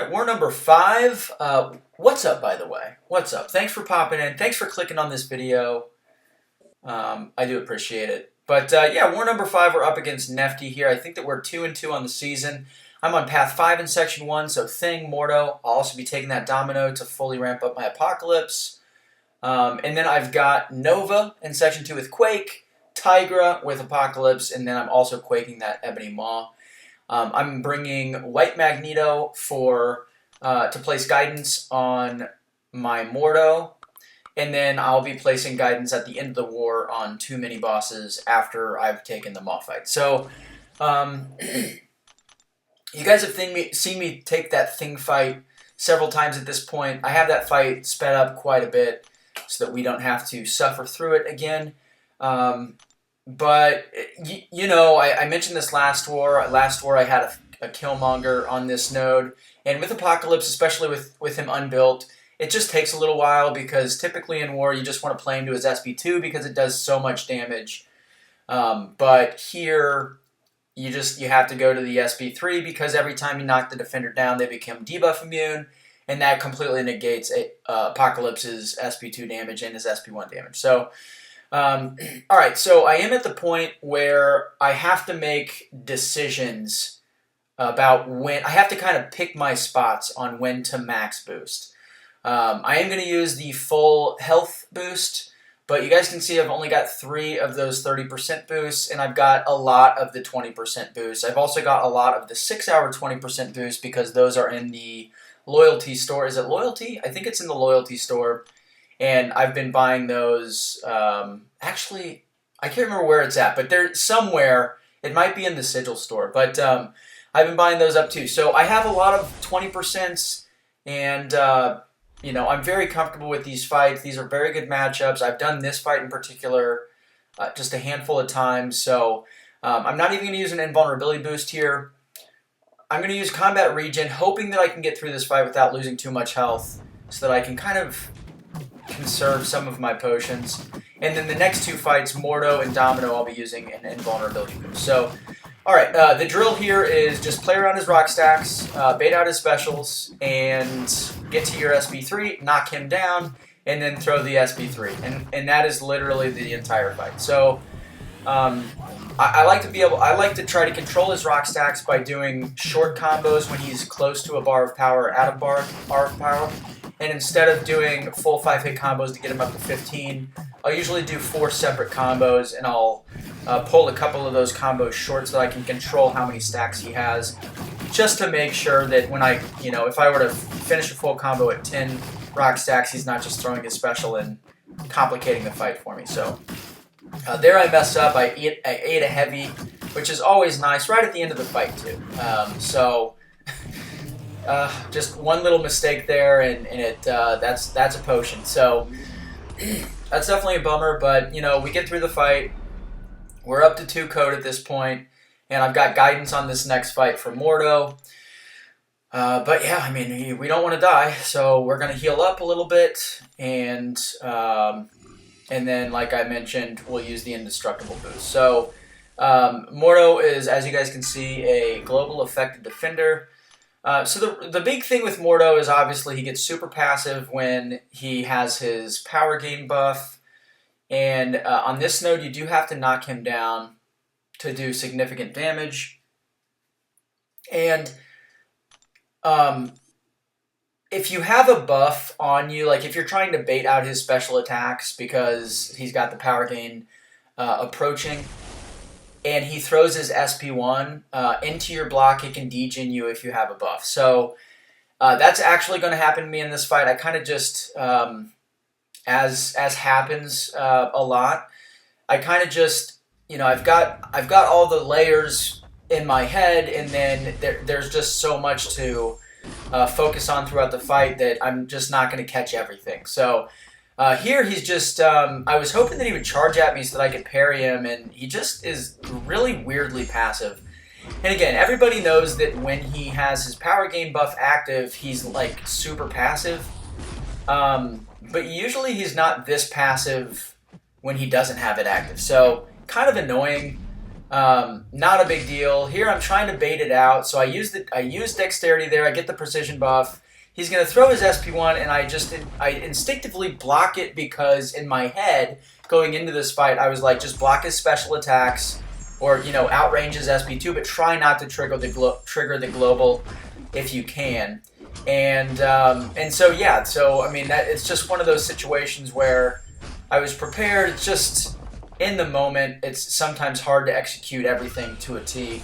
All right, war number 5. What's up, by the way? What's up? Thanks for popping in. Thanks for clicking on this video. I do appreciate it. But yeah, war number 5, we're up against Nefty here. I think that we're 2-2 on the season. I'm on path 5 in section 1, so Thing, Mordo. I'll also be taking that Domino to fully ramp up my Apocalypse. And then I've got Nova in section 2 with Quake, Tigra with Apocalypse, and then I'm also quaking that Ebony Maw. I'm bringing White Magneto for to place guidance on my Mordo, and then I'll be placing guidance at the end of the war on 2 mini-bosses after I've taken the Maw fight. So, you guys have seen me take that Thing fight several times at this point. I have that fight sped up quite a bit so that we don't have to suffer through it again. But, you know, I mentioned this last war. Last war I had a Killmonger on this node. And with Apocalypse, especially with him unbuilt, it just takes a little while because typically in war you just want to play him to his SP2 because it does so much damage. But here you have to go to the SP3 because every time you knock the defender down they become debuff immune. And that completely negates Apocalypse's SP2 damage and his SP1 damage. So... alright, so I am at the point where I have to make decisions about when... I have to kind of pick my spots on when to max boost. I am going to use the full health boost, but you guys can see I've only got 3 of those 30% boosts, and I've got a lot of the 20% boosts. I've also got a lot of the 6-hour 20% boost because those are in the loyalty store. Is it loyalty? I think it's in the loyalty store. And I've been buying those, actually, I can't remember where it's at, but they're somewhere. It might be in the Sigil store, but I've been buying those up too. So I have a lot of 20%, and, you know, I'm very comfortable with these fights. These are very good matchups. I've done this fight in particular just a handful of times, so I'm not even going to use an invulnerability boost here. I'm going to use combat regen, hoping that I can get through this fight without losing too much health so that I can kind of conserve some of my potions. And then the next 2 fights, Mordo and Domino, I'll be using an invulnerability boost. So, alright, the drill here is just play around his rock stacks, bait out his specials, and get to your SB3, knock him down, and then throw the SB3. And that is literally the entire fight. So, I like to try to control his rock stacks by doing short combos when he's close to a bar of power or out of bar of power. And instead of doing full 5-hit combos to get him up to 15, I'll usually do 4 separate combos, and I'll pull a couple of those combos short so that I can control how many stacks he has, just to make sure that when if I were to finish a full combo at 10 rock stacks, he's not just throwing his special and complicating the fight for me. So there I messed up. I ate a heavy, which is always nice, right at the end of the fight too. Just one little mistake there, and that's a potion. So that's definitely a bummer. But you know, we get through the fight. We're up to 2 code at this point, and I've got guidance on this next fight for Mordo. But yeah, I mean, we don't want to die, so we're gonna heal up a little bit, and then, like I mentioned, we'll use the indestructible boost. So Mordo is, as you guys can see, a global effective defender. So the big thing with Mordo is obviously he gets super passive when he has his power gain buff, and on this node you do have to knock him down to do significant damage. And if you have a buff on you, like if you're trying to bait out his special attacks because he's got the power gain approaching, and he throws his SP1 into your block, it can degen you if you have a buff. So that's actually going to happen to me in this fight. I kind of just, as happens a lot, I kind of just, you know, I've got all the layers in my head, and then there's just so much to focus on throughout the fight that I'm just not going to catch everything. So here he's just, I was hoping that he would charge at me so that I could parry him, and he just is really weirdly passive. And again, everybody knows that when he has his power gain buff active, he's like super passive. But usually he's not this passive when he doesn't have it active. So kind of annoying. Not a big deal. Here I'm trying to bait it out, so I use dexterity there. I get the precision buff. He's going to throw his SP1, and I instinctively block it because in my head, going into this fight, I was like, just block his special attacks, or outrange his SP2, but try not to trigger the global if you can. And so yeah, so I mean that it's just one of those situations where I was prepared. It's just in the moment, it's sometimes hard to execute everything to a T.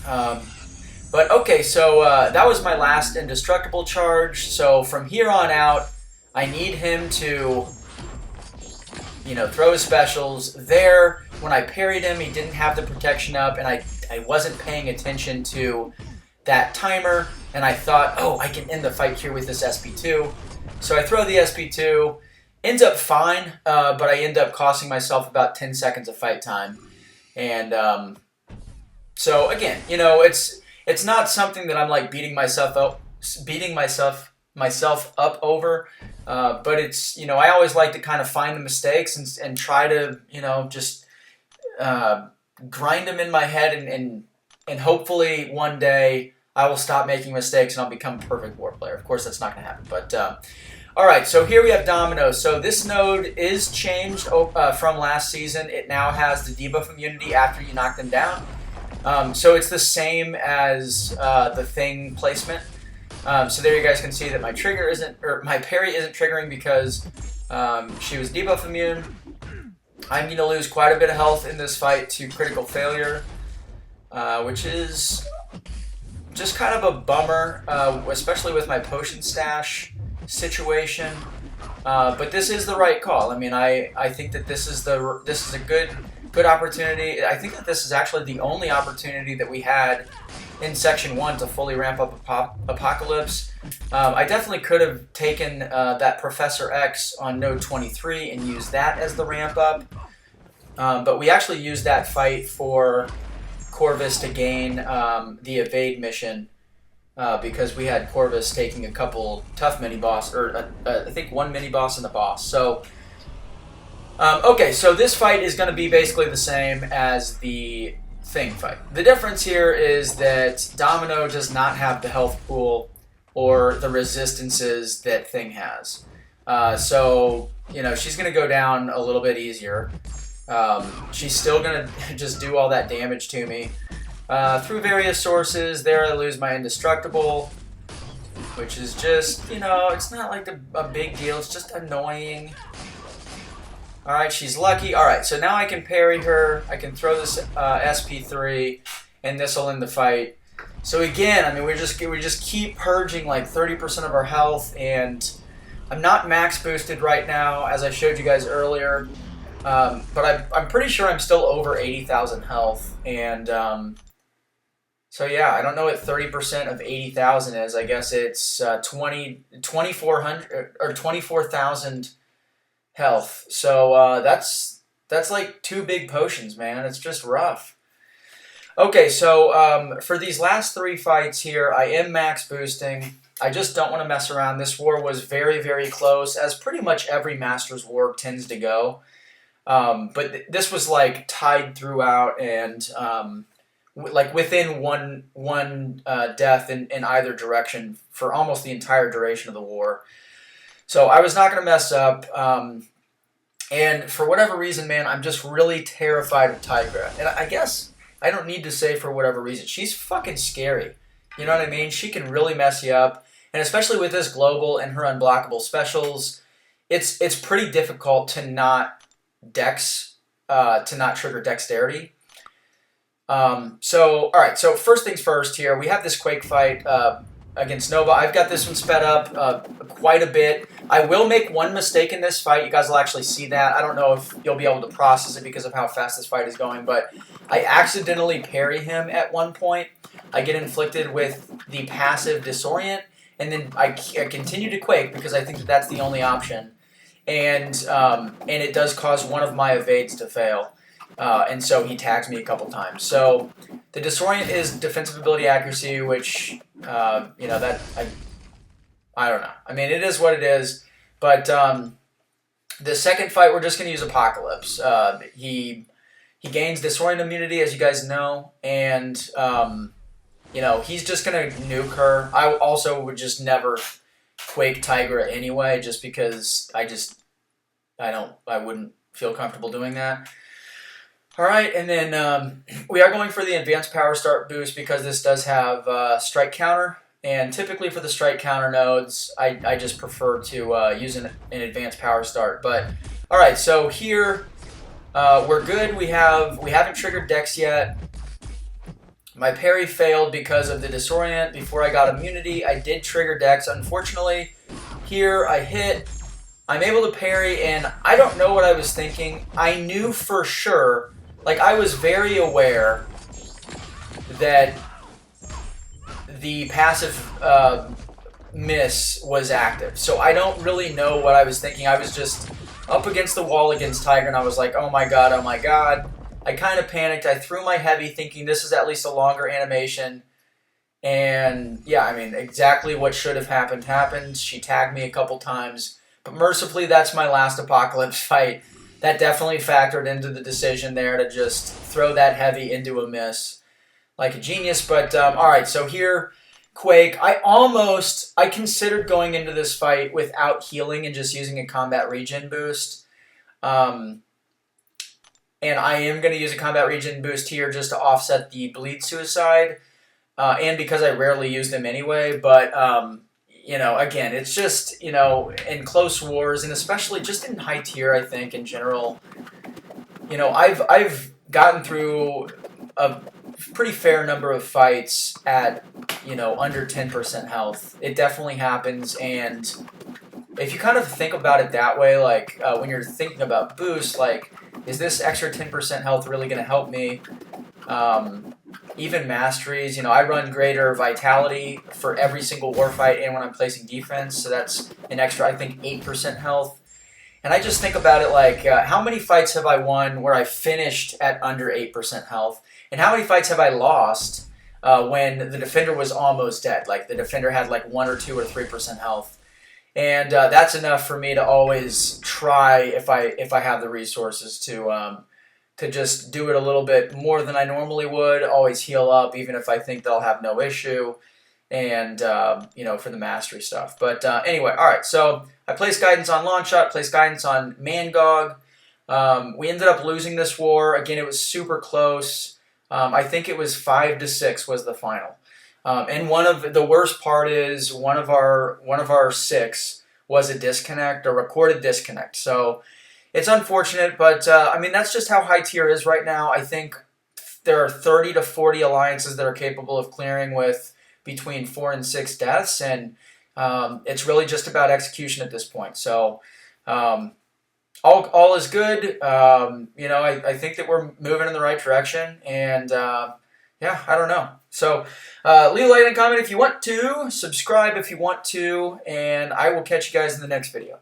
But okay, so that was my last indestructible charge. So from here on out, I need him to, throw his specials. There, when I parried him, he didn't have the protection up, and I wasn't paying attention to that timer, and I thought, oh, I can end the fight here with this SP2. So I throw the SP2, ends up fine, but I end up costing myself about 10 seconds of fight time. And so again, it's not something that I'm like beating myself up over, but it's I always like to kind of find the mistakes and try to just grind them in my head and hopefully one day I will stop making mistakes and I'll become a perfect war player. Of course, that's not going to happen. But all right, so here we have Domino. So this node is changed from last season. It now has the debuff immunity after you knock them down. So it's the same as the thing placement. So there you guys can see that my parry isn't triggering because she was debuff immune. I'm going to lose quite a bit of health in this fight to critical failure, which is just kind of a bummer, especially with my potion stash situation. But this is the right call. I mean, I think that this is a good opportunity. I think that this is actually the only opportunity that we had in Section 1 to fully ramp up Apocalypse. I definitely could have taken that Professor X on Node 23 and used that as the ramp up. But we actually used that fight for Corvus to gain the evade mission because we had Corvus taking a couple tough mini-boss, or I think one mini-boss and the boss. So, okay, so this fight is going to be basically the same as the Thing fight. The difference here is that Domino does not have the health pool or the resistances that Thing has. So, she's going to go down a little bit easier. She's still going to just do all that damage to me. Through various sources, there I lose my indestructible, which is just, it's not like a big deal. It's just annoying. Alright, she's lucky. Alright, so now I can parry her. I can throw this SP3, and this will end the fight. So again, I mean, we just keep purging like 30% of our health, and I'm not max boosted right now, as I showed you guys earlier. But I'm pretty sure I'm still over 80,000 health, and so yeah, I don't know what 30% of 80,000 is. I guess it's 2,400 or 24,000 health. So that's like 2 big potions, man. It's just rough. Okay, so for these last 3 fights here, I am max boosting. I just don't want to mess around. This war was very, very close, as pretty much every Masters war tends to go. But this was like tied throughout, and like within one death in either direction for almost the entire duration of the war. So I was not going to mess up. And for whatever reason, man, I'm just really terrified of Tigra. And I guess I don't need to say for whatever reason. She's fucking scary. You know what I mean? She can really mess you up. And especially with this global and her unblockable specials, it's pretty difficult to not trigger dexterity. So, alright, so first things first here, we have this Quake fight against Nova. I've got this one sped up quite a bit. I will make one mistake in this fight. You guys will actually see that. I don't know if you'll be able to process it because of how fast this fight is going, but I accidentally parry him at one point. I get inflicted with the passive Disorient, and then I continue to Quake because I think that that's the only option. And it does cause one of my evades to fail. And so he tags me a couple times. So the Disorient is defensive ability accuracy, which, that I don't know. I mean, it is what it is. But the second fight, we're just going to use Apocalypse. He He gains Disorient immunity, as you guys know, and you know, he's just gonna nuke her. I also would just never Quake Tigra anyway, just because I wouldn't feel comfortable doing that. All right, and then we are going for the advanced power start boost because this does have strike counter. And typically for the strike counter nodes, I just prefer to use an advanced power start. But all right, so here we're good. We haven't triggered Dex yet. My parry failed because of the Disorient. Before I got immunity, I did trigger Dex. Unfortunately, here I hit. I'm able to parry, and I don't know what I was thinking. I knew for sure, like I was very aware that the passive miss was active. So I don't really know what I was thinking. I was just up against the wall against Tiger, and I was like, oh my god, oh my god. I kind of panicked. I threw my heavy thinking this is at least a longer animation. And yeah, I mean, exactly what should have happened happened. She tagged me a couple times. But mercifully, that's my last Apocalypse fight. That definitely factored into the decision there to just throw that heavy into a miss like a genius. But all right, so here, Quake. I considered going into this fight without healing and just using a combat regen boost. And I am going to use a combat regen boost here just to offset the bleed suicide. And because I rarely use them anyway. But, you know, again, it's just, you know, in close wars, and especially just in high tier, I think, in general, you know, I've gotten through a pretty fair number of fights at, you know, under 10% health. It definitely happens, and if you kind of think about it that way, like, when you're thinking about boosts, like, is this extra 10% health really going to help me? Even masteries, you know, I run greater vitality for every single war fight and when I'm placing defense, so that's an extra, I think, 8% health. And I just think about it like, how many fights have I won where I finished at under 8% health? And how many fights have I lost when the defender was almost dead? Like, the defender had like 1 or 2 or 3% health. And that's enough for me to always try, if I have the resources, to just do it a little bit more than I normally would. Always heal up, even if I think they'll have no issue, and you know, for the mastery stuff. But anyway, all right. So I placed guidance on Launch Shot, placed guidance on mcoc. We ended up losing this war. Again, it was super close. I think it was 5-6 was the final. And one of the worst part is one of our 6 was a disconnect, a recorded disconnect. So it's unfortunate, but I mean, that's just how high tier is right now. I think there are 30 to 40 alliances that are capable of clearing with between 4 and 6 deaths, and it's really just about execution at this point. So all is good. You know, I think that we're moving in the right direction, and yeah, I don't know. So leave a like and comment if you want to, subscribe if you want to, and I will catch you guys in the next video.